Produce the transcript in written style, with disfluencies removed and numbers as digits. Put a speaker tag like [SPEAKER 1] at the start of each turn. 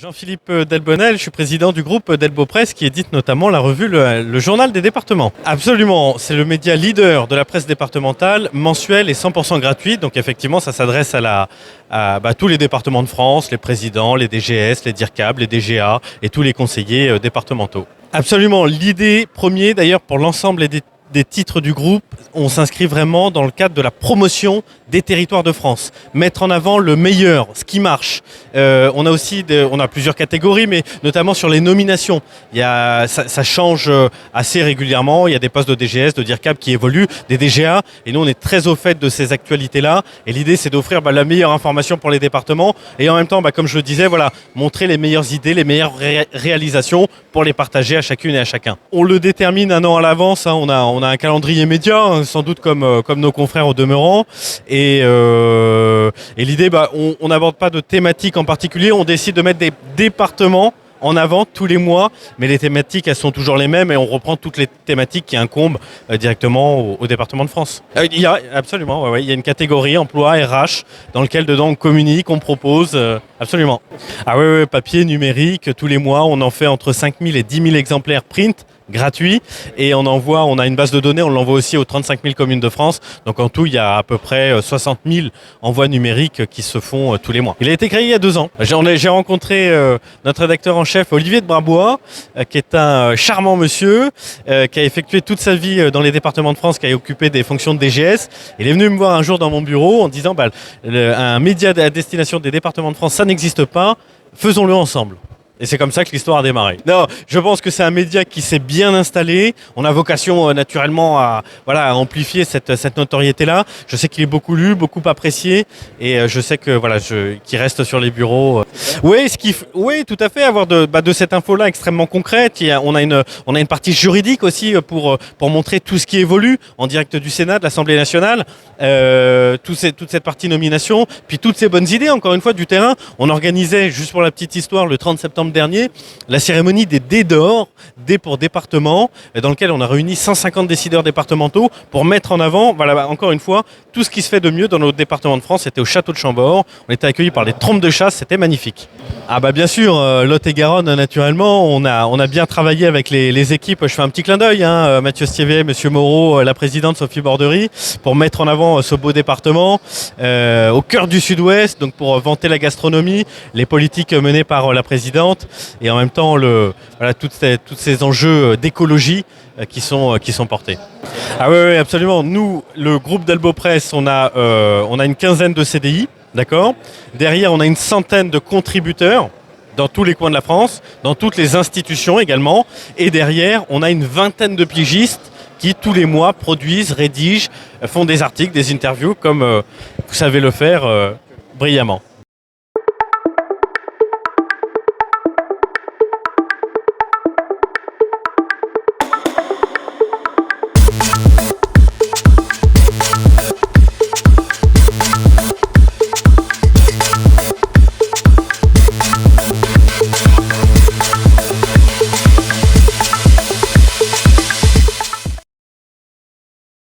[SPEAKER 1] Jean-Philippe Delbonnel, je suis président du groupe Delbo Presse qui édite notamment la revue le Journal des départements. Absolument, c'est le média leader de la presse départementale, mensuel et 100% gratuit. Donc effectivement, ça s'adresse à tous les départements de France, les présidents, les DGS, les DIRCAB, les DGA et tous les conseillers départementaux. Absolument, l'idée première d'ailleurs pour l'ensemble des titres du groupe, on s'inscrit vraiment dans le cadre de la promotion des territoires de France. Mettre en avant le meilleur, ce qui marche. On a plusieurs catégories, mais notamment sur les nominations. Ça change assez régulièrement. Il y a des postes de DGS, de DIRCAB qui évoluent, des DGA. Et nous, on est très au fait de ces actualités-là. Et l'idée, c'est d'offrir la meilleure information pour les départements. Et en même temps, comme je le disais, montrer les meilleures idées, les meilleures réalisations pour les partager à chacune et à chacun. On le détermine un an à l'avance. On a un calendrier média, sans doute comme nos confrères au demeurant. Et l'idée, on n'aborde pas de thématique en particulier. On décide de mettre des départements en avant tous les mois, mais les thématiques, elles sont toujours les mêmes et on reprend toutes les thématiques qui incombent directement au département de France. Il y a une catégorie emploi RH dans laquelle dedans on communique, on propose, absolument. Ah oui, papier, numérique, tous les mois, on en fait entre 5 000 et 10 000 exemplaires print, gratuit, et on a une base de données, on l'envoie aussi aux 35 000 communes de France. Donc en tout, il y a à peu près 60 000 envois numériques qui se font tous les mois. Il a été créé il y a 2 ans. J'ai rencontré notre rédacteur en chef, Olivier de Brabois, qui est un charmant monsieur, qui a effectué toute sa vie dans les départements de France, qui a occupé des fonctions de DGS. Il est venu me voir un jour dans mon bureau en disant un média à destination des départements de France, ça n'existe pas, faisons-le ensemble. Et c'est comme ça que l'histoire a démarré. Non, je pense que c'est un média qui s'est bien installé. On a vocation naturellement à amplifier cette notoriété-là. Je sais qu'il est beaucoup lu, beaucoup apprécié, et je sais que qu'il reste sur les bureaux. Oui, tout à fait. Avoir de cette info-là extrêmement concrète. On a une partie juridique aussi pour montrer tout ce qui évolue en direct du Sénat, de l'Assemblée nationale. Toute cette partie nomination, puis toutes ces bonnes idées. Encore une fois, du terrain. On organisait, juste pour la petite histoire, le 30 septembre dernier, la cérémonie des dés d'or, dés pour département, dans lequel on a réuni 150 décideurs départementaux pour mettre en avant, encore une fois, tout ce qui se fait de mieux dans notre département de France. C'était au château de Chambord. On était accueillis par les trompes de chasse, c'était magnifique. Bien sûr, Lot-et-Garonne, naturellement, on a bien travaillé avec les équipes. Je fais un petit clin d'œil, Mathieu Stiévé, Monsieur Moreau, la présidente Sophie Bordery, pour mettre en avant ce beau département au cœur du Sud-Ouest, donc pour vanter la gastronomie, les politiques menées par la présidente, et en même temps tous ces enjeux d'écologie qui sont portés. Ah oui, absolument. Nous, le groupe Delbo Presse, on a une quinzaine de CDI, d'accord. Derrière, on a une centaine de contributeurs dans tous les coins de la France, dans toutes les institutions également. Et derrière, on a une vingtaine de pigistes qui, tous les mois, produisent, rédigent, font des articles, des interviews, comme vous savez le faire brillamment.